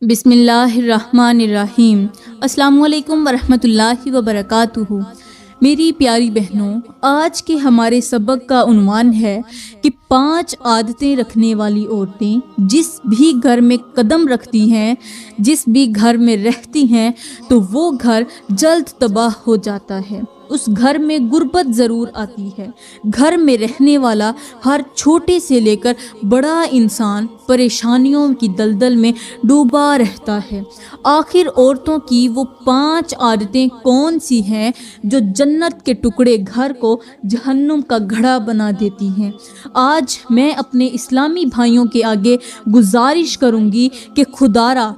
بسم اللہ الرحمن الرحیم۔ السلام علیکم ورحمۃ اللہ وبرکاتہ۔ میری پیاری بہنوں، آج کے ہمارے سبق کا عنوان ہے کہ 5 عادتیں رکھنے والی عورتیں جس بھی گھر میں قدم رکھتی ہیں، جس بھی گھر میں رہتی ہیں، تو وہ گھر جلد تباہ ہو جاتا ہے۔ اس گھر میں غربت ضرور آتی ہے۔ گھر میں رہنے والا ہر چھوٹے سے لے کر بڑا انسان پریشانیوں کی دلدل میں ڈوبا رہتا ہے۔ آخر عورتوں کی وہ 5 عادتیں کون سی ہیں جو جنت کے ٹکڑے گھر کو جہنم کا گھڑا بنا دیتی ہیں؟ آج میں اپنے اسلامی بھائیوں کے آگے گزارش کروں گی کہ خدارا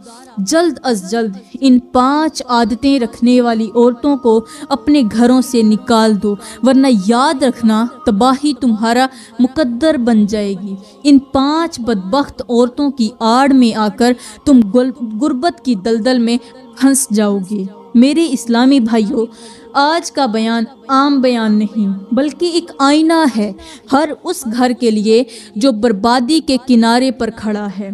جلد از جلد ان 5 عادتیں رکھنے والی عورتوں کو اپنے گھروں سے نکال دو، ورنہ یاد رکھنا تباہی تمہارا مقدر بن جائے گی۔ ان 5 بدبخت عورتوں کی آڑ میں آ کر تم غربت کی دلدل میں پھنس جاؤ گے۔ میرے اسلامی بھائیوں، آج کا بیان عام بیان نہیں بلکہ ایک آئینہ ہے ہر اس گھر کے لیے جو بربادی کے کنارے پر کھڑا ہے۔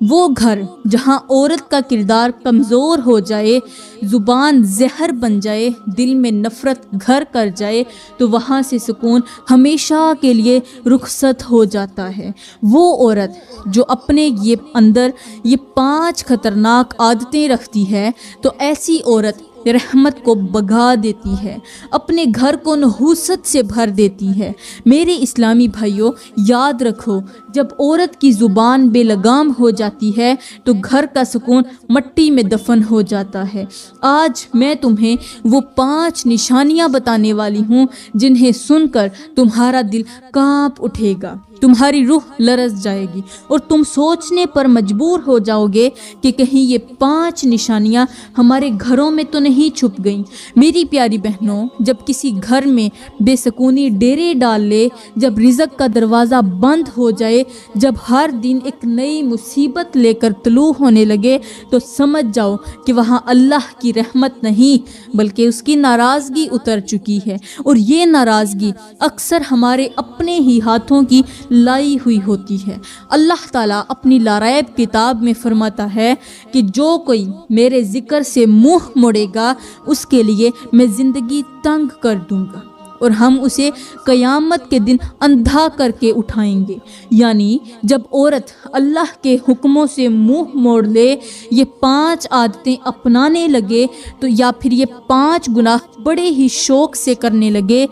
وہ گھر جہاں عورت کا کردار کمزور ہو جائے، زبان زہر بن جائے، دل میں نفرت گھر کر جائے، تو وہاں سے سکون ہمیشہ کے لیے رخصت ہو جاتا ہے۔ وہ عورت جو اپنے اندر یہ 5 خطرناک عادتیں رکھتی ہے، تو ایسی عورت رحمت کو بگا دیتی ہے، اپنے گھر کو نحوست سے بھر دیتی ہے۔ میرے اسلامی بھائیوں، یاد رکھو، جب عورت کی زبان بے لگام ہو جاتی ہے تو گھر کا سکون مٹی میں دفن ہو جاتا ہے۔ آج میں تمہیں وہ 5 نشانیاں بتانے والی ہوں جنہیں سن کر تمہارا دل کانپ اٹھے گا، تمہاری روح لرز جائے گی اور تم سوچنے پر مجبور ہو جاؤ گے کہ کہیں یہ 5 نشانیاں ہمارے گھروں میں تو نہیں چھپ گئیں۔ میری پیاری بہنوں، جب کسی گھر میں بے سکونی ڈیرے ڈال لے، جب رزق کا دروازہ بند ہو جائے، جب ہر دن ایک نئی مصیبت لے کر طلوع ہونے لگے، تو سمجھ جاؤ کہ وہاں اللہ کی رحمت نہیں بلکہ اس کی ناراضگی اتر چکی ہے، اور یہ ناراضگی اکثر ہمارے اپنے ہی ہاتھوں کی لائی ہوئی ہوتی ہے۔ اللہ تعالیٰ اپنی لاریب کتاب میں فرماتا ہے کہ جو کوئی میرے ذکر سے منہ موڑے گا اس کے لیے میں زندگی تنگ کر دوں گا اور ہم اسے قیامت کے دن اندھا کر کے اٹھائیں گے۔ یعنی جب عورت اللہ کے حکموں سے منہ موڑ لے، یہ 5 عادتیں اپنانے لگے، تو یا پھر یہ 5 گناہ بڑے ہی شوق سے کرنے لگے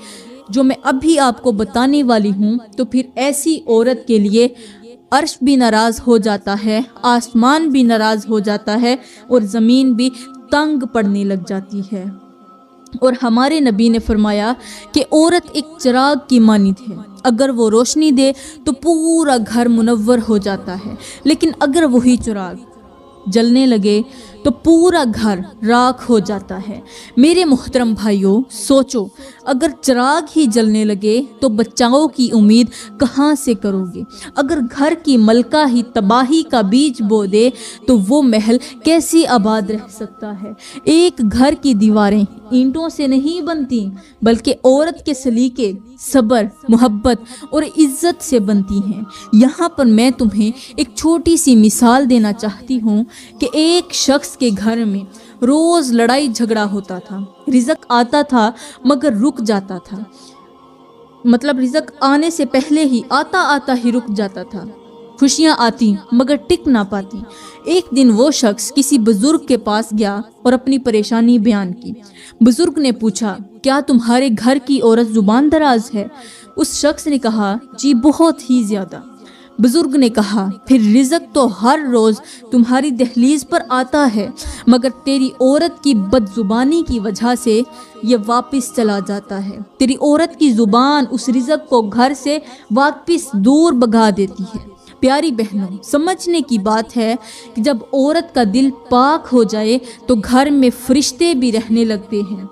جو میں ابھی آپ کو بتانے والی ہوں، تو پھر ایسی عورت کے لیے عرش بھی ناراض ہو جاتا ہے، آسمان بھی ناراض ہو جاتا ہے اور زمین بھی تنگ پڑنے لگ جاتی ہے۔ اور ہمارے نبی نے فرمایا کہ عورت ایک چراغ کی مانند ہے، اگر وہ روشنی دے تو پورا گھر منور ہو جاتا ہے، لیکن اگر وہی چراغ جلنے لگے تو پورا گھر راکھ ہو جاتا ہے۔ میرے محترم بھائیوں، سوچو، اگر چراغ ہی جلنے لگے تو بچاؤ کی امید کہاں سے کرو گے؟ اگر گھر کی ملکہ ہی تباہی کا بیج بو دے تو وہ محل کیسے آباد رہ سکتا ہے؟ ایک گھر کی دیواریں اینٹوں سے نہیں بنتی بلکہ عورت کے سلیقے، صبر، محبت اور عزت سے بنتی ہیں۔ یہاں پر میں تمہیں ایک چھوٹی سی مثال دینا چاہتی ہوں کہ ایک شخص کے گھر میں روز لڑائی جھگڑا ہوتا تھا، رزق آتا تھا مگر رک جاتا تھا، مطلب رزق آنے سے پہلے ہی آتا ہی رک جاتا تھا، خوشیاں آتی مگر ٹک نہ پاتی۔ ایک دن وہ شخص کسی بزرگ کے پاس گیا اور اپنی پریشانی بیان کی۔ بزرگ نے پوچھا، کیا تمہارے گھر کی عورت زبان دراز ہے؟ اس شخص نے کہا، جی بہت ہی زیادہ۔ بزرگ نے کہا، پھر رزق تو ہر روز تمہاری دہلیز پر آتا ہے مگر تیری عورت کی بد زبانی کی وجہ سے یہ واپس چلا جاتا ہے۔ تیری عورت کی زبان اس رزق کو گھر سے واپس دور بھگا دیتی ہے۔ پیاری بہنوں، سمجھنے کی بات ہے کہ جب عورت کا دل پاک ہو جائے تو گھر میں فرشتے بھی رہنے لگتے ہیں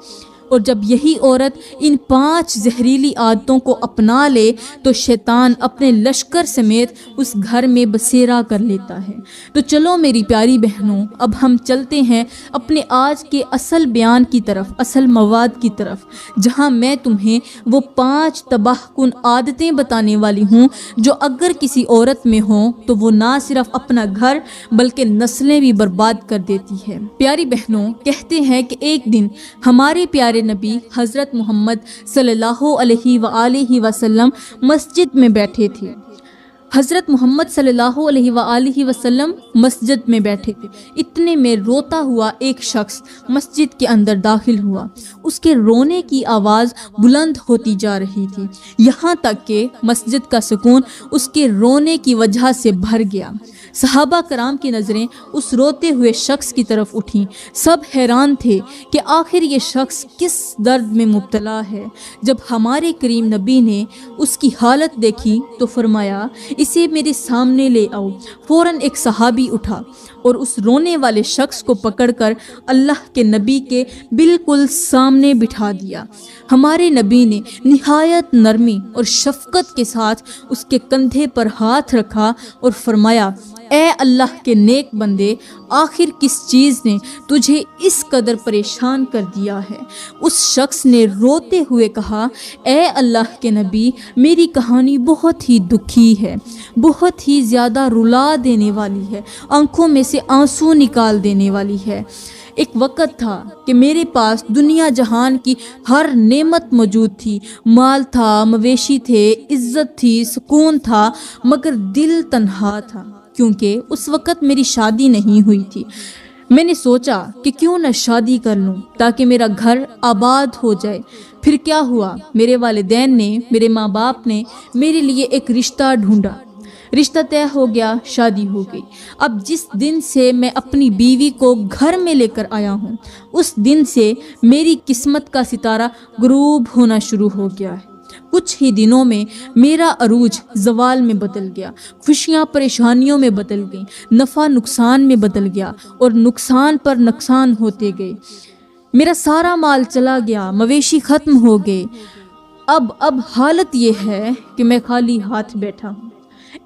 اور جب یہی عورت ان 5 زہریلی عادتوں کو اپنا لے تو شیطان اپنے لشکر سمیت اس گھر میں بسیرا کر لیتا ہے۔ تو چلو میری پیاری بہنوں، اب ہم چلتے ہیں اپنے آج کے اصل بیان کی طرف، اصل مواد کی طرف، جہاں میں تمہیں وہ 5 تباہ کن عادتیں بتانے والی ہوں جو اگر کسی عورت میں ہوں تو وہ نہ صرف اپنا گھر بلکہ نسلیں بھی برباد کر دیتی ہے۔ پیاری بہنوں، کہتے ہیں کہ ایک دن ہمارے پیارے نبی حضرت محمد صلی اللہ علیہ وآلہ وسلم مسجد میں بیٹھے تھے۔ حضرت محمد صلی اللہ علیہ وآلہ وسلم مسجد میں بیٹھے تھے، اتنے میں روتا ہوا ایک شخص مسجد کے اندر داخل ہوا۔ اس کے رونے کی آواز بلند ہوتی جا رہی تھی، یہاں تک کہ مسجد کا سکون اس کے رونے کی وجہ سے بھر گیا۔ صحابہ کرام کی نظریں اس روتے ہوئے شخص کی طرف اٹھیں۔ سب حیران تھے کہ آخر یہ شخص کس درد میں مبتلا ہے۔ جب ہمارے کریم نبی نے اس کی حالت دیکھی تو فرمایا، اسے میرے سامنے لے آؤ۔ فوراً ایک صحابی اٹھا اور اس رونے والے شخص کو پکڑ کر اللہ کے نبی کے بالکل سامنے بٹھا دیا۔ ہمارے نبی نے نہایت نرمی اور شفقت کے ساتھ اس کے کندھے پر ہاتھ رکھا اور فرمایا، اے اللہ کے نیک بندے، آخر کس چیز نے تجھے اس قدر پریشان کر دیا ہے؟ اس شخص نے روتے ہوئے کہا، اے اللہ کے نبی، میری کہانی بہت ہی دکھی ہے، بہت ہی زیادہ رلا دینے والی ہے، آنکھوں میں سے آنسو نکال دینے والی ہے۔ ایک وقت تھا کہ میرے پاس دنیا جہان کی ہر نعمت موجود تھی، مال تھا، مویشی تھے، عزت تھی، سکون تھا، مگر دل تنہا تھا، کیونکہ اس وقت میری شادی نہیں ہوئی تھی۔ میں نے سوچا کہ کیوں نہ شادی کر لوں تاکہ میرا گھر آباد ہو جائے۔ پھر کیا ہوا، میرے والدین نے، میرے ماں باپ نے میرے لیے ایک رشتہ ڈھونڈا، رشتہ طے ہو گیا، شادی ہو گئی۔ اب جس دن سے میں اپنی بیوی کو گھر میں لے کر آیا ہوں، اس دن سے میری قسمت کا ستارہ غروب ہونا شروع ہو گیا ہے۔ کچھ ہی دنوں میں میرا عروج زوال میں بدل گیا، خوشیاں پریشانیوں میں بدل گئیں، نفع نقصان میں بدل گیا اور نقصان پر نقصان ہوتے گئے۔ میرا سارا مال چلا گیا، مویشی ختم ہو گئے۔ اب حالت یہ ہے کہ میں خالی ہاتھ بیٹھا ہوں۔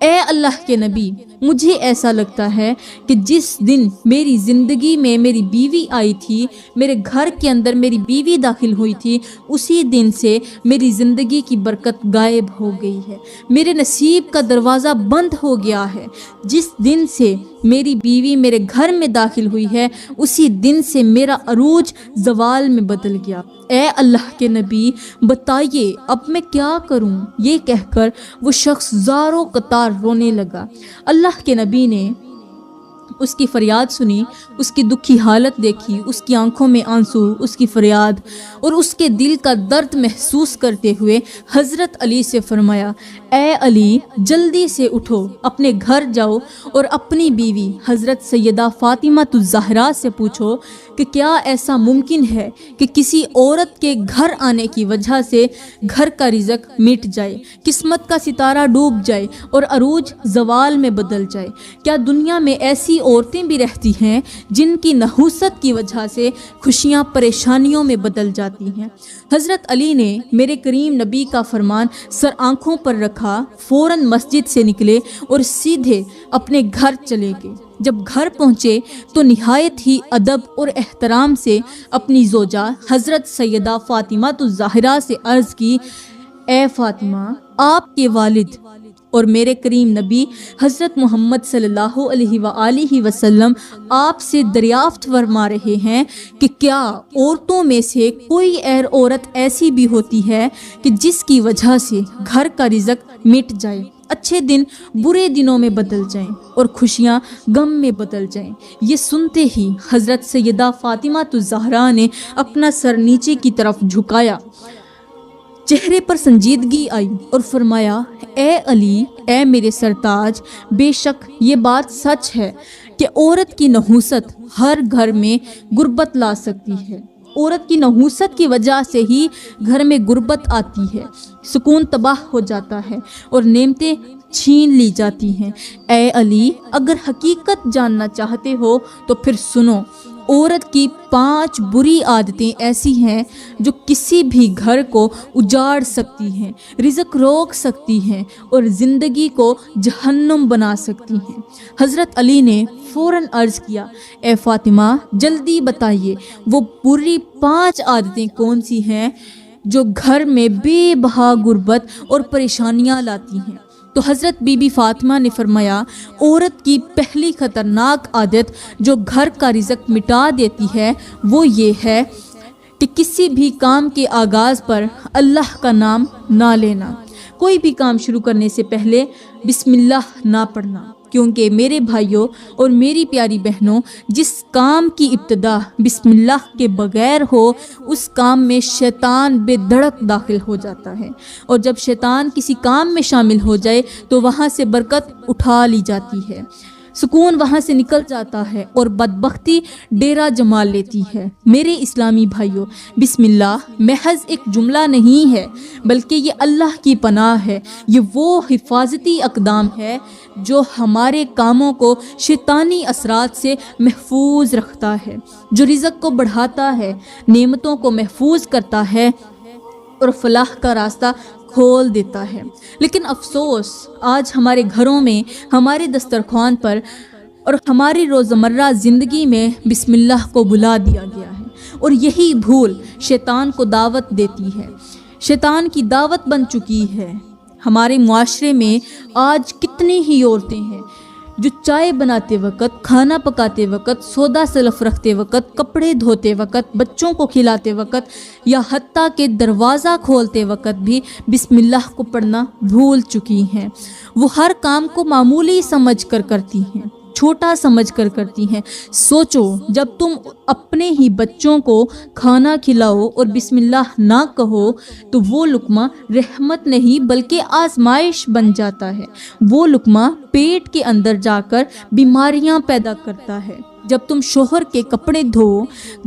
اے اللہ کے نبی، مجھے ایسا لگتا ہے کہ جس دن میری زندگی میں میری بیوی آئی تھی، میرے گھر کے اندر میری بیوی داخل ہوئی تھی، اسی دن سے میری زندگی کی برکت غائب ہو گئی ہے، میرے نصیب کا دروازہ بند ہو گیا ہے۔ جس دن سے میری بیوی میرے گھر میں داخل ہوئی ہے، اسی دن سے میرا عروج زوال میں بدل گیا۔ اے اللہ کے نبی، بتائیے اب میں کیا کروں؟ یہ کہہ کر وہ شخص زاروں قطار رونے لگا۔ اللہ کے نبی نے اس کی فریاد سنی، اس کی دکھی حالت دیکھی، اس کی آنکھوں میں آنسو، اس کی فریاد اور اس کے دل کا درد محسوس کرتے ہوئے حضرت علی سے فرمایا، اے علی، جلدی سے اٹھو، اپنے گھر جاؤ اور اپنی بیوی حضرت سیدہ فاطمہ الزہرا سے پوچھو کہ کیا ایسا ممکن ہے کہ کسی عورت کے گھر آنے کی وجہ سے گھر کا رزق مٹ جائے، قسمت کا ستارہ ڈوب جائے اور عروج زوال میں بدل جائے؟ کیا دنیا میں ایسی عورتیں بھی رہتی ہیں جن کی نحوست کی وجہ سے خوشیاں پریشانیوں میں بدل جاتی ہیں؟ حضرت علی نے میرے کریم نبی کا فرمان سر آنکھوں پر رکھا، فوراً مسجد سے نکلے اور سیدھے اپنے گھر چلے گئے۔ جب گھر پہنچے تو نہایت ہی ادب اور احترام سے اپنی زوجہ حضرت سیدہ فاطمہ الزہرا سے عرض کی، اے فاطمہ، آپ کے والد اور میرے کریم نبی حضرت محمد صلی اللہ علیہ وآلہ وسلم آپ سے دریافت فرما رہے ہیں کہ کیا عورتوں میں سے کوئی عورت ایسی بھی ہوتی ہے کہ جس کی وجہ سے گھر کا رزق مٹ جائے، اچھے دن برے دنوں میں بدل جائیں اور خوشیاں غم میں بدل جائیں؟ یہ سنتے ہی حضرت سیدہ فاطمہ الزہرا نے اپنا سر نیچے کی طرف جھکایا، چہرے پر سنجیدگی آئی اور فرمایا، اے علی، اے میرے سرتاج، بے شک یہ بات سچ ہے کہ عورت کی نحوست ہر گھر میں غربت لا سکتی ہے۔ عورت کی نحوست کی وجہ سے ہی گھر میں غربت آتی ہے، سکون تباہ ہو جاتا ہے اور نعمتیں چھین لی جاتی ہیں۔ اے علی، اگر حقیقت جاننا چاہتے ہو تو پھر سنو، عورت کی 5 بری عادتیں ایسی ہیں جو کسی بھی گھر کو اجاڑ سکتی ہیں، رزق روک سکتی ہیں اور زندگی کو جہنم بنا سکتی ہیں۔ حضرت علی نے فوراً عرض کیا، اے فاطمہ جلدی بتائیے وہ بری 5 عادتیں کون سی ہیں جو گھر میں بے بہا غربت اور پریشانیاں لاتی ہیں۔ تو حضرت بی بی فاطمہ نے فرمایا، عورت کی پہلی خطرناک عادت جو گھر کا رزق مٹا دیتی ہے وہ یہ ہے کہ کسی بھی کام کے آغاز پر اللہ کا نام نہ لینا، کوئی بھی کام شروع کرنے سے پہلے بسم اللہ نہ پڑھنا، کیونکہ میرے بھائیوں اور میری پیاری بہنوں، جس کام کی ابتدا بسم اللہ کے بغیر ہو اس کام میں شیطان بے دھڑک داخل ہو جاتا ہے، اور جب شیطان کسی کام میں شامل ہو جائے تو وہاں سے برکت اٹھا لی جاتی ہے، سکون وہاں سے نکل جاتا ہے اور بدبختی ڈیرا جما لیتی ہے۔ میرے اسلامی بھائیوں، بسم اللہ محض ایک جملہ نہیں ہے بلکہ یہ اللہ کی پناہ ہے، یہ وہ حفاظتی اقدام ہے جو ہمارے کاموں کو شیطانی اثرات سے محفوظ رکھتا ہے، جو رزق کو بڑھاتا ہے، نعمتوں کو محفوظ کرتا ہے اور فلاح کا راستہ کھول دیتا ہے۔ لیکن افسوس، آج ہمارے گھروں میں، ہمارے دسترخوان پر اور ہماری روزمرہ زندگی میں بسم اللہ کو بھلا دیا گیا ہے، اور یہی بھول شیطان کو دعوت دیتی ہے، شیطان کی دعوت بن چکی ہے۔ ہمارے معاشرے میں آج کتنی ہی عورتیں ہیں جو چائے بناتے وقت، کھانا پکاتے وقت، سودا سلف رکھتے وقت، کپڑے دھوتے وقت، بچوں کو کھلاتے وقت یا حتیٰ کہ دروازہ کھولتے وقت بھی بسم اللہ کو پڑھنا بھول چکی ہیں۔ وہ ہر کام کو معمولی سمجھ کر کرتی ہیں، چھوٹا سمجھ کر کرتی ہیں۔ سوچو، جب تم اپنے ہی بچوں کو کھانا کھلاؤ اور بسم اللہ نہ کہو تو وہ لقمہ رحمت نہیں بلکہ آزمائش بن جاتا ہے، وہ لقمہ پیٹ کے اندر جا کر بیماریاں پیدا کرتا ہے۔ جب تم شوہر کے کپڑے دھو،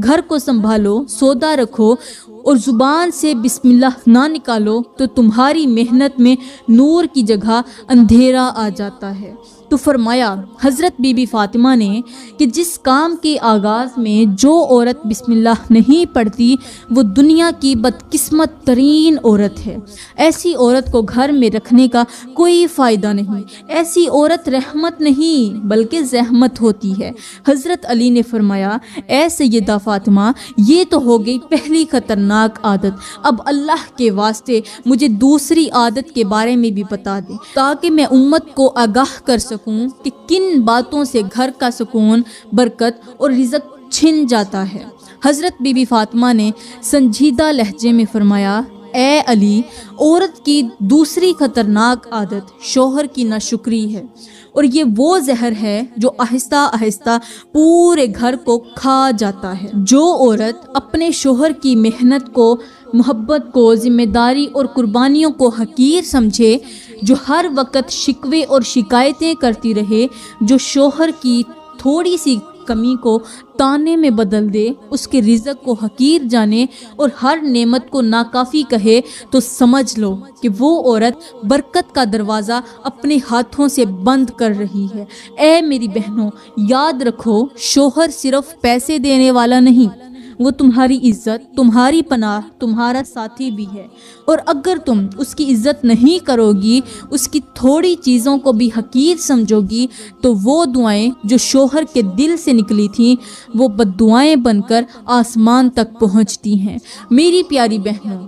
گھر کو سنبھالو، سودا رکھو اور زبان سے بسم اللہ نہ نکالو تو تمہاری محنت میں نور کی جگہ اندھیرا آ جاتا ہے۔ تو فرمایا حضرت بی بی فاطمہ نے کہ جس کام کے آغاز میں جو عورت بسم اللہ نہیں پڑھتی وہ دنیا کی بدقسمت ترین عورت ہے۔ ایسی عورت کو گھر میں رکھنے کا کوئی فائدہ نہیں، ایسی عورت رحمت نہیں بلکہ زحمت ہوتی ہے۔ حضرت علی نے فرمایا، اے سیدہ فاطمہ یہ تو ہو گئی پہلی خطرناک عادت، اب اللہ کے واسطے مجھے دوسری عادت کے بارے میں بھی بتا دیں تاکہ میں امت کو آگاہ کر سکوں کہ کن باتوں سے گھر کا سکون، برکت اور رزق چھن جاتا ہے۔ حضرت بی بی فاطمہ نے سنجیدہ لہجے میں فرمایا، اے علی، عورت کی دوسری خطرناک عادت شوہر کی ناشکری ہے، اور یہ وہ زہر ہے جو آہستہ آہستہ پورے گھر کو کھا جاتا ہے۔ جو عورت اپنے شوہر کی محنت کو، محبت کو، ذمہ داری اور قربانیوں کو حقیر سمجھے، جو ہر وقت شکوے اور شکایتیں کرتی رہے، جو شوہر کی تھوڑی سی کمی کو تانے میں بدل دے، اس کے رزق کو حقیر جانے اور ہر نعمت کو ناکافی کہے، تو سمجھ لو کہ وہ عورت برکت کا دروازہ اپنے ہاتھوں سے بند کر رہی ہے۔ اے میری بہنوں، یاد رکھو، شوہر صرف پیسے دینے والا نہیں، وہ تمہاری عزت، تمہاری پناہ، تمہارا ساتھی بھی ہے، اور اگر تم اس کی عزت نہیں کرو گی، اس کی تھوڑی چیزوں کو بھی حقیر سمجھو گی، تو وہ دعائیں جو شوہر کے دل سے نکلی تھیں وہ بددعائیں بن کر آسمان تک پہنچتی ہیں۔ میری پیاری بہنوں،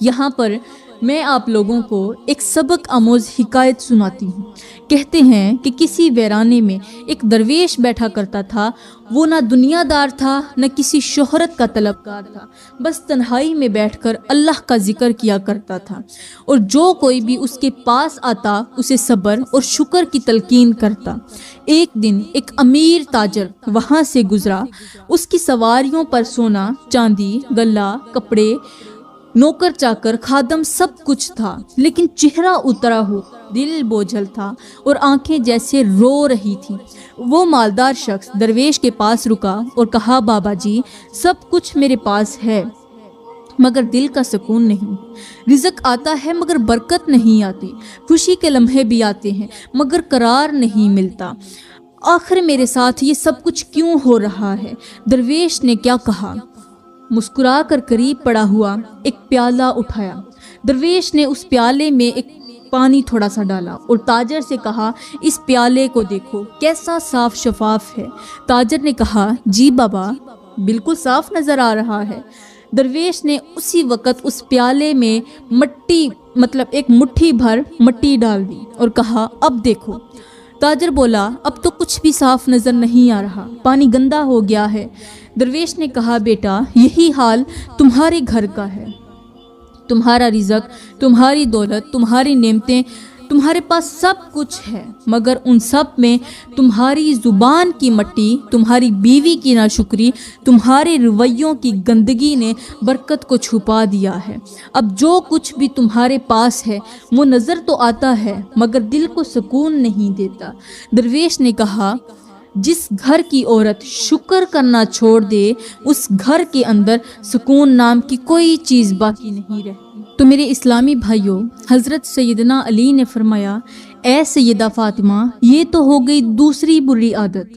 یہاں پر میں آپ لوگوں کو ایک سبق آموز حکایت سناتی ہوں۔ کہتے ہیں کہ کسی ویرانے میں ایک درویش بیٹھا کرتا تھا، وہ نہ دنیا دار تھا نہ کسی شہرت کا طلبگار تھا، بس تنہائی میں بیٹھ کر اللہ کا ذکر کیا کرتا تھا، اور جو کوئی بھی اس کے پاس آتا اسے صبر اور شکر کی تلقین کرتا۔ ایک دن ایک امیر تاجر وہاں سے گزرا، اس کی سواریوں پر سونا، چاندی، گلہ، کپڑے، نوکر چاکر، خادم سب کچھ تھا، لیکن چہرہ اترا ہو، دل بوجھل تھا اور آنکھیں جیسے رو رہی تھیں۔ وہ مالدار شخص درویش کے پاس رکا اور کہا، بابا جی، سب کچھ میرے پاس ہے مگر دل کا سکون نہیں، رزق آتا ہے مگر برکت نہیں آتی، خوشی کے لمحے بھی آتے ہیں مگر قرار نہیں ملتا۔ آخر میرے ساتھ یہ سب کچھ کیوں ہو رہا ہے؟ درویش نے کیا کہا؟ مسکرا کر قریب پڑا ہوا ایک پیالہ اٹھایا، درویش نے اس پیالے میں ایک پانی تھوڑا سا ڈالا اور تاجر سے کہا اس پیالے کو دیکھو کیسا صاف شفاف ہے۔ تاجر نے کہا جی بابا، بالکل صاف نظر آ رہا ہے۔ درویش نے اسی وقت اس پیالے میں ایک مٹھی بھر مٹی ڈال دی اور کہا اب دیکھو۔ تاجر بولا اب تو کچھ بھی صاف نظر نہیں آ رہا، پانی گندا ہو گیا ہے۔ درویش نے کہا بیٹا، یہی حال تمہارے گھر کا ہے، تمہارا رزق، تمہاری دولت، تمہاری نعمتیں، تمہارے پاس سب کچھ ہے، مگر ان سب میں تمہاری زبان کی مٹی، تمہاری بیوی کی ناشکری، تمہارے رویوں کی گندگی نے برکت کو چھپا دیا ہے۔ اب جو کچھ بھی تمہارے پاس ہے وہ نظر تو آتا ہے مگر دل کو سکون نہیں دیتا۔ درویش نے کہا جس گھر کی عورت شکر کرنا چھوڑ دے اس گھر کے اندر سکون نام کی کوئی چیز باقی نہیں رہتی۔ تو میرے اسلامی بھائیوں، حضرت سیدنا علی نے فرمایا اے سیدہ فاطمہ، یہ تو ہو گئی دوسری بری عادت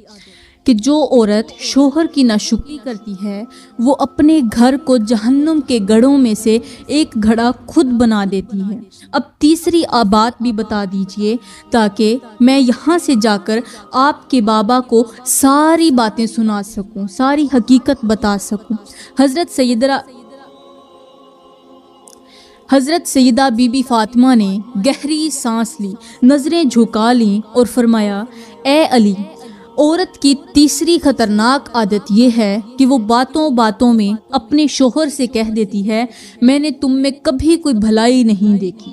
کہ جو عورت شوہر کی ناشکری کرتی ہے وہ اپنے گھر کو جہنم کے گڑھوں میں سے ایک گھڑا خود بنا دیتی ہے۔ اب تیسری بات بھی بتا دیجئے تاکہ میں یہاں سے جا کر آپ کے بابا کو ساری باتیں سنا سکوں، ساری حقیقت بتا سکوں۔ حضرت سیدہ بی بی فاطمہ نے گہری سانس لی، نظریں جھکا لیں اور فرمایا اے علی، عورت کی تیسری خطرناک عادت یہ ہے کہ وہ باتوں باتوں میں اپنے شوہر سے کہہ دیتی ہے میں نے تم میں کبھی کوئی بھلائی نہیں دیکھی۔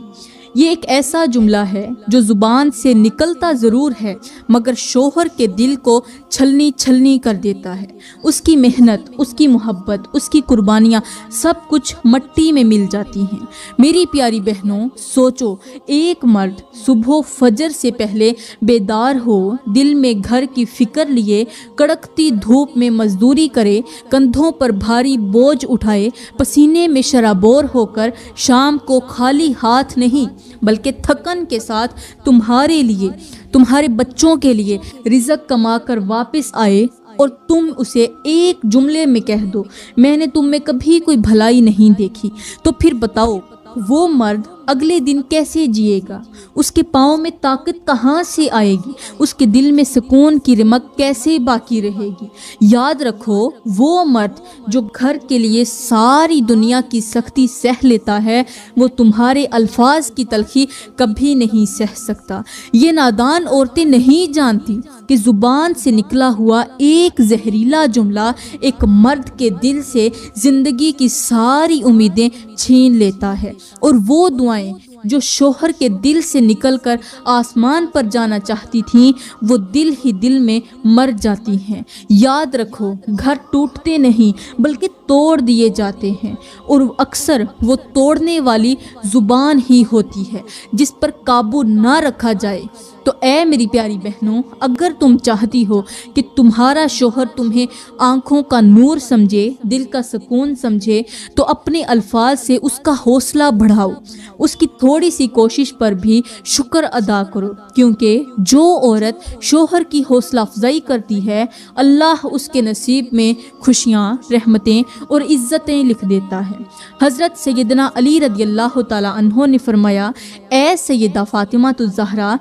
یہ ایک ایسا جملہ ہے جو زبان سے نکلتا ضرور ہے مگر شوہر کے دل کو چھلنی چھلنی کر دیتا ہے۔ اس کی محنت، اس کی محبت، اس کی قربانیاں سب کچھ مٹی میں مل جاتی ہیں۔ میری پیاری بہنوں، سوچو ایک مرد صبح فجر سے پہلے بیدار ہو، دل میں گھر کی فکر لیے کڑکتی دھوپ میں مزدوری کرے، کندھوں پر بھاری بوجھ اٹھائے، پسینے میں شرابور ہو کر شام کو خالی ہاتھ نہیں بلکہ تھکن کے ساتھ تمہارے لیے، تمہارے بچوں کے لیے رزق کما کر واپس آئے اور تم اسے ایک جملے میں کہہ دو میں نے تم میں کبھی کوئی بھلائی نہیں دیکھی، تو پھر بتاؤ وہ مرد اگلے دن کیسے جیے گا؟ اس کے پاؤں میں طاقت کہاں سے آئے گی؟ اس کے دل میں سکون کی رمق کیسے باقی رہے گی؟ یاد رکھو وہ مرد جو گھر کے لیے ساری دنیا کی سختی سہ لیتا ہے وہ تمہارے الفاظ کی تلخی کبھی نہیں سہ سکتا۔ یہ نادان عورتیں نہیں جانتی کہ زبان سے نکلا ہوا ایک زہریلا جملہ ایک مرد کے دل سے زندگی کی ساری امیدیں چھین لیتا ہے، اور وہ دعائیں جو شوہر کے دل سے نکل کر آسمان پر جانا چاہتی تھیں وہ دل ہی دل میں مر جاتی ہیں۔ یاد رکھو گھر ٹوٹتے نہیں بلکہ توڑ دیے جاتے ہیں، اور اکثر وہ توڑنے والی زبان ہی ہوتی ہے جس پر قابو نہ رکھا جائے۔ تو اے میری پیاری بہنوں، اگر تم چاہتی ہو کہ تمہارا شوہر تمہیں آنکھوں کا نور سمجھے، دل کا سکون سمجھے، تو اپنے الفاظ سے اس کا حوصلہ بڑھاؤ، اس کی تھوڑی سی کوشش پر بھی شکر ادا کرو، کیونکہ جو عورت شوہر کی حوصلہ افزائی کرتی ہے اللہ اس کے نصیب میں خوشیاں، رحمتیں اور عزتیں لکھ دیتا ہے۔ حضرت سیدنا علی رضی اللہ تعالیٰ عنہ نے فرمایا اے سیدہ فاطمہ الزہرا،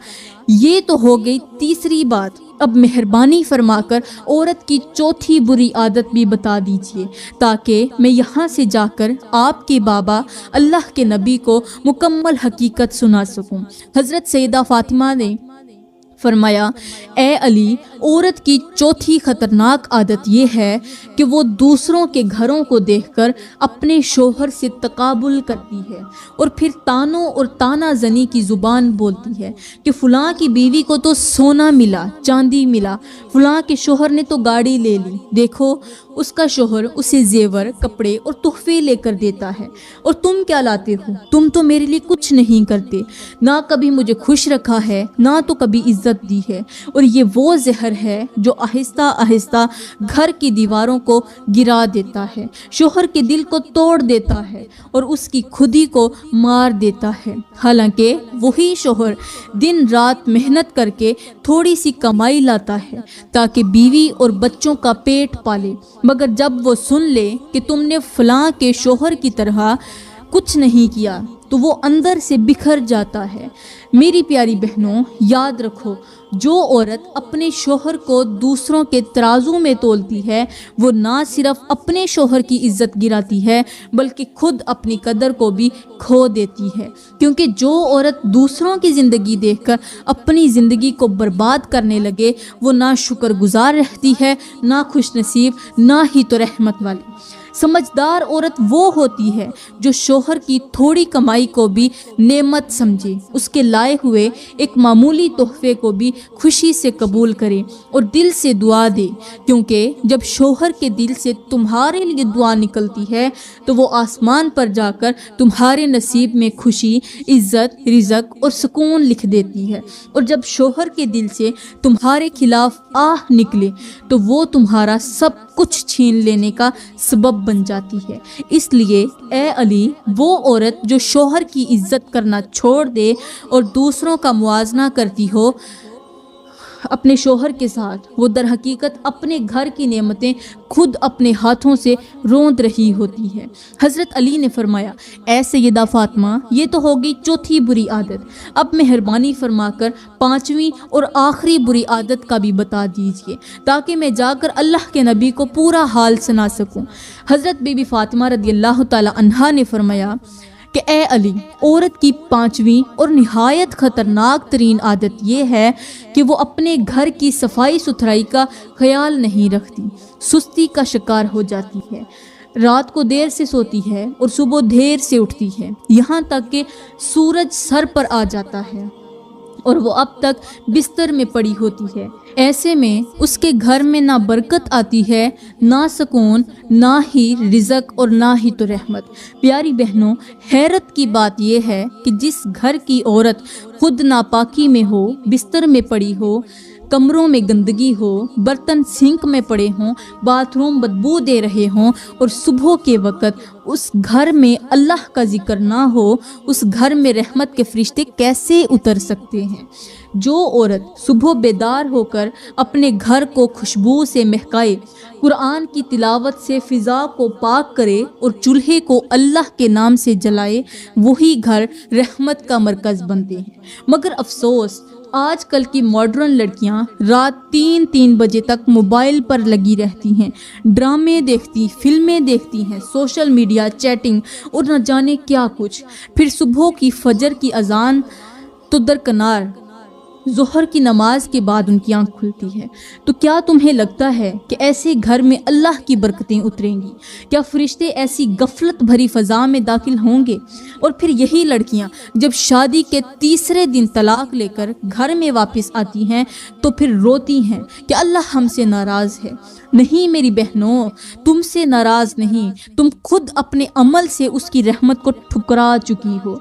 یہ تو ہو گئی تیسری بات، اب مہربانی فرما کر عورت کی چوتھی بری عادت بھی بتا دیجئے تاکہ میں یہاں سے جا کر آپ کے بابا اللہ کے نبی کو مکمل حقیقت سنا سکوں۔ حضرت سیدہ فاطمہ نے فرمایا اے علی، عورت کی چوتھی خطرناک عادت یہ ہے کہ وہ دوسروں کے گھروں کو دیکھ کر اپنے شوہر سے تقابل کرتی ہے اور پھر تانوں اور تانا زنی کی زبان بولتی ہے کہ فلاں کی بیوی کو تو سونا ملا، چاندی ملا، فلاں کے شوہر نے تو گاڑی لے لی، دیکھو اس کا شوہر اسے زیور، کپڑے اور تحفے لے کر دیتا ہے، اور تم کیا لاتے ہو؟ تم تو میرے لیے کچھ نہیں کرتے، نہ کبھی مجھے خوش رکھا ہے، نہ تو کبھی عزت دی ہے، اور یہ وہ زہر ہے جو آہستہ آہستہ گھر کی دیواروں کو گرا دیتا ہے، شوہر کے دل کو توڑ دیتا ہے اور اس کی خودی کو مار دیتا ہے۔ حالانکہ وہی شوہر دن رات محنت کر کے تھوڑی سی کمائی لاتا ہے تاکہ بیوی اور بچوں کا پیٹ پالے، مگر جب وہ سن لے کہ تم نے فلاں کے شوہر کی طرح کچھ نہیں کیا تو وہ اندر سے بکھر جاتا ہے۔ میری پیاری بہنوں، یاد رکھو، جو عورت اپنے شوہر کو دوسروں کے ترازو میں تولتی ہے وہ نہ صرف اپنے شوہر کی عزت گراتی ہے بلکہ خود اپنی قدر کو بھی کھو دیتی ہے، کیونکہ جو عورت دوسروں کی زندگی دیکھ کر اپنی زندگی کو برباد کرنے لگے وہ نہ شکر گزار رہتی ہے، نہ خوش نصیب، نہ ہی تو رحمت والی۔ سمجھدار عورت وہ ہوتی ہے جو شوہر کی تھوڑی کمائی کو بھی نعمت سمجھے، اس کے لائے ہوئے ایک معمولی تحفے کو بھی خوشی سے قبول کرے اور دل سے دعا دے، کیونکہ جب شوہر کے دل سے تمہارے لیے دعا نکلتی ہے تو وہ آسمان پر جا کر تمہارے نصیب میں خوشی، عزت، رزق اور سکون لکھ دیتی ہے، اور جب شوہر کے دل سے تمہارے خلاف آہ نکلے تو وہ تمہارا سب کچھ چھین لینے کا سبب بن جاتی ہے۔ اس لیے اے علی، وہ عورت جو شوہر کی عزت کرنا چھوڑ دے اور دوسروں کا موازنہ کرتی ہو اپنے شوہر کے ساتھ، وہ در حقیقت اپنے گھر کی نعمتیں خود اپنے ہاتھوں سے روند رہی ہوتی ہے۔ حضرت علی نے فرمایا، اے سیدہ فاطمہ، یہ تو ہوگی چوتھی بری عادت، اب مہربانی فرما کر پانچویں اور آخری بری عادت کا بھی بتا دیجئے تاکہ میں جا کر اللہ کے نبی کو پورا حال سنا سکوں۔ حضرت بی بی فاطمہ رضی اللہ تعالی عنہا نے فرمایا کہ اے علی، عورت کی پانچویں اور نہایت خطرناک ترین عادت یہ ہے کہ وہ اپنے گھر کی صفائی ستھرائی کا خیال نہیں رکھتی، سستی کا شکار ہو جاتی ہے، رات کو دیر سے سوتی ہے اور صبح دیر سے اٹھتی ہے، یہاں تک کہ سورج سر پر آ جاتا ہے اور وہ اب تک بستر میں پڑی ہوتی ہے۔ ایسے میں اس کے گھر میں نہ برکت آتی ہے، نہ سکون، نہ ہی رزق اور نہ ہی تو رحمت۔ پیاری بہنوں، حیرت کی بات یہ ہے کہ جس گھر کی عورت خود ناپاکی میں ہو، بستر میں پڑی ہو، کمروں میں گندگی ہو، برتن سنک میں پڑے ہوں، باتھ روم بدبو دے رہے ہوں اور صبح کے وقت اس گھر میں اللہ کا ذکر نہ ہو، اس گھر میں رحمت کے فرشتے کیسے اتر سکتے ہیں؟ جو عورت صبح بیدار ہو کر اپنے گھر کو خوشبو سے مہکائے، قرآن کی تلاوت سے فضا کو پاک کرے اور چولہے کو اللہ کے نام سے جلائے، وہی گھر رحمت کا مرکز بنتے ہیں۔ مگر افسوس، آج کل کی ماڈرن لڑکیاں رات 3 بجے تک موبائل پر لگی رہتی ہیں، ڈرامے دیکھتی، فلمیں دیکھتی ہیں، سوشل میڈیا، چیٹنگ اور نہ جانے کیا کچھ، پھر صبح کی فجر کی اذان تو درکنار، ظہر کی نماز کے بعد ان کی آنکھ کھلتی ہے۔ تو کیا تمہیں لگتا ہے کہ ایسے گھر میں اللہ کی برکتیں اتریں گی؟ کیا فرشتے ایسی غفلت بھری فضا میں داخل ہوں گے؟ اور پھر یہی لڑکیاں جب شادی کے تیسرے دن طلاق لے کر گھر میں واپس آتی ہیں تو پھر روتی ہیں کہ اللہ ہم سے ناراض ہے۔ نہیں میری بہنوں، تم سے ناراض نہیں، تم خود اپنے عمل سے اس کی رحمت کو ٹھکرا چکی ہو۔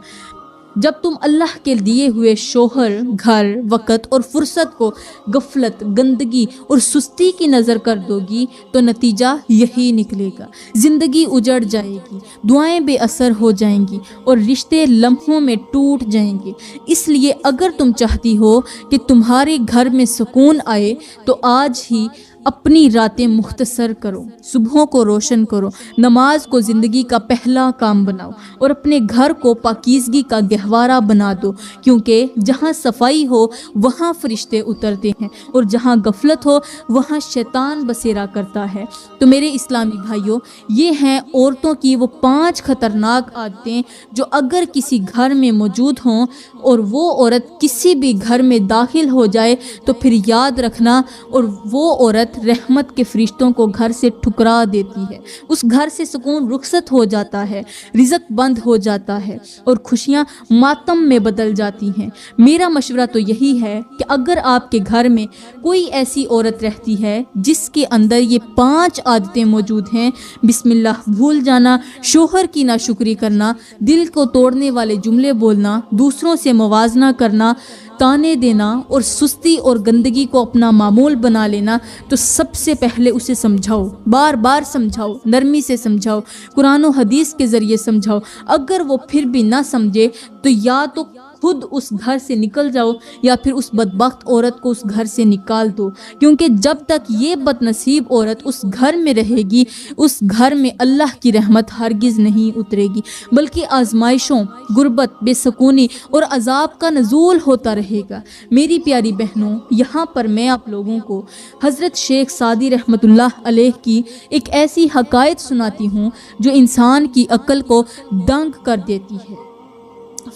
جب تم اللہ کے دیے ہوئے شوہر، گھر، وقت اور فرصت کو غفلت، گندگی اور سستی کی نظر کر دو گی تو نتیجہ یہی نکلے گا، زندگی اجڑ جائے گی، دعائیں بے اثر ہو جائیں گی اور رشتے لمحوں میں ٹوٹ جائیں گے۔ اس لیے اگر تم چاہتی ہو کہ تمہارے گھر میں سکون آئے تو آج ہی اپنی راتیں مختصر کرو، صبحوں کو روشن کرو، نماز کو زندگی کا پہلا کام بناؤ اور اپنے گھر کو پاکیزگی کا گہوارہ بنا دو، کیونکہ جہاں صفائی ہو وہاں فرشتے اترتے ہیں اور جہاں غفلت ہو وہاں شیطان بسیرا کرتا ہے۔ تو میرے اسلامی بھائیوں، یہ ہیں عورتوں کی وہ 5 خطرناک عادتیں جو اگر کسی گھر میں موجود ہوں اور وہ عورت کسی بھی گھر میں داخل ہو جائے تو پھر یاد رکھنا، اور وہ عورت عورت رحمت کے فرشتوں کو گھر سے ٹھکرا دیتی ہے، اس گھر سے سکون رخصت ہو جاتا ہے، رزق بند ہو جاتا ہے اور خوشیاں ماتم میں بدل جاتی ہیں۔ میرا مشورہ تو یہی ہے کہ اگر آپ کے گھر میں کوئی ایسی عورت رہتی ہے جس کے اندر یہ 5 عادتیں موجود ہیں، بسم اللہ بھول جانا، شوہر کی ناشکری کرنا، دل کو توڑنے والے جملے بولنا، دوسروں سے موازنہ کرنا، تانے دینا اور سستی اور گندگی کو اپنا معمول بنا لینا، تو سب سے پہلے اسے سمجھاؤ، بار بار سمجھاؤ، نرمی سے سمجھاؤ، قرآن و حدیث کے ذریعے سمجھاؤ۔ اگر وہ پھر بھی نہ سمجھے تو یا تو خود اس گھر سے نکل جاؤ یا پھر اس بدبخت عورت کو اس گھر سے نکال دو، کیونکہ جب تک یہ بد نصیب عورت اس گھر میں رہے گی، اس گھر میں اللہ کی رحمت ہرگز نہیں اترے گی، بلکہ آزمائشوں، غربت، بے سکونی اور عذاب کا نزول ہوتا رہے گا۔ میری پیاری بہنوں، یہاں پر میں آپ لوگوں کو حضرت شیخ سعدی رحمۃ اللہ علیہ کی ایک ایسی حکایت سناتی ہوں جو انسان کی عقل کو دنگ کر دیتی ہے۔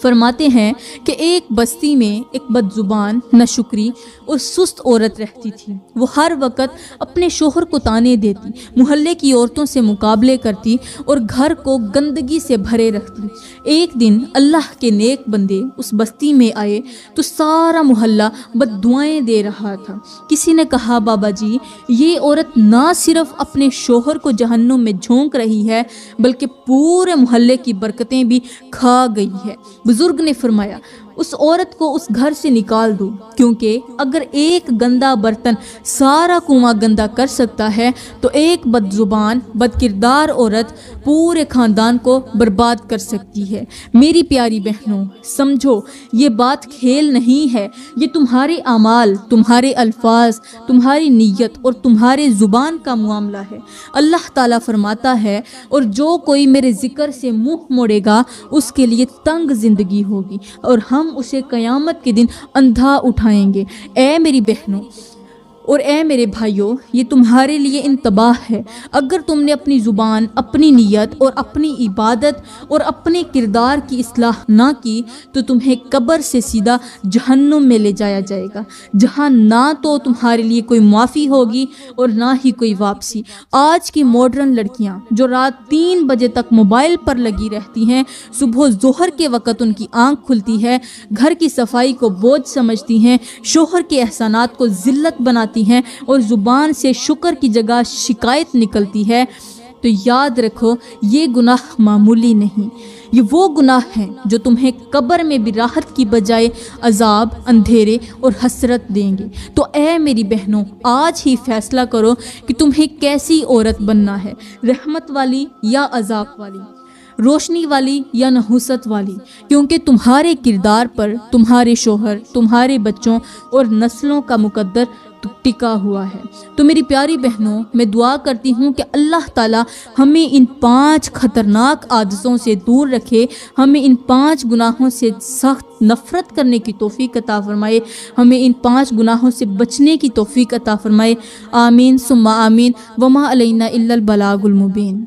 فرماتے ہیں کہ ایک بستی میں ایک بد زبان، ناشکری اور سست عورت رہتی تھی۔ وہ ہر وقت اپنے شوہر کو تانے دیتی، محلے کی عورتوں سے مقابلے کرتی اور گھر کو گندگی سے بھرے رکھتی۔ ایک دن اللہ کے نیک بندے اس بستی میں آئے تو سارا محلہ بد دعائیں دے رہا تھا۔ کسی نے کہا، بابا جی، یہ عورت نہ صرف اپنے شوہر کو جہنم میں جھونک رہی ہے بلکہ پورے محلے کی برکتیں بھی کھا گئی ہے۔ بزرگ نے فرمایا، اس عورت کو اس گھر سے نکال دو، کیونکہ اگر ایک گندا برتن سارا کنواں گندا کر سکتا ہے تو ایک بد زبان، بد کردار عورت پورے خاندان کو برباد کر سکتی ہے۔ میری پیاری بہنوں، سمجھو یہ بات کھیل نہیں ہے، یہ تمہارے اعمال، تمہارے الفاظ، تمہاری نیت اور تمہارے زبان کا معاملہ ہے۔ اللہ تعالیٰ فرماتا ہے، اور جو کوئی میرے ذکر سے منہ موڑے گا اس کے لیے تنگ زندگی ہوگی اور ہم اسے قیامت کے دن اندھا اٹھائیں گے۔ اے میری بہنوں اور اے میرے بھائیوں، یہ تمہارے لیے انتباہ ہے۔ اگر تم نے اپنی زبان، اپنی نیت اور اپنی عبادت اور اپنے کردار کی اصلاح نہ کی تو تمہیں قبر سے سیدھا جہنم میں لے جایا جائے گا، جہاں نہ تو تمہارے لیے کوئی معافی ہوگی اور نہ ہی کوئی واپسی۔ آج کی ماڈرن لڑکیاں جو رات 3 بجے تک موبائل پر لگی رہتی ہیں، صبح ظہر کے وقت ان کی آنکھ کھلتی ہے، گھر کی صفائی کو بوجھ سمجھتی ہیں، شوہر کے احسانات کو ذلت بناتی ہیں اور زبان سے شکر کی جگہ شکایت نکلتی ہے، تو یاد رکھو یہ گناہ معمولی نہیں، یہ وہ گناہ ہیں جو تمہیں قبر میں بھی راحت کی بجائے عذاب، اندھیرے اور حسرت دیں گے۔ تو اے میری بہنوں، آج ہی فیصلہ کرو کہ تمہیں کیسی عورت بننا ہے، رحمت والی یا عذاب والی، روشنی والی یا نحوست والی، کیونکہ تمہارے کردار پر تمہارے شوہر، تمہارے بچوں اور نسلوں کا مقدر ٹکا ہوا ہے۔ تو میری پیاری بہنوں، میں دعا کرتی ہوں کہ اللہ تعالیٰ ہمیں ان 5 خطرناک عادتوں سے دور رکھے، ہمیں ان 5 گناہوں سے سخت نفرت کرنے کی توفیق عطا فرمائے، ہمیں ان 5 گناہوں سے بچنے کی توفیق عطا فرمائے۔ آمین ثم آمین۔ وما علینا الا البلاغ المبین۔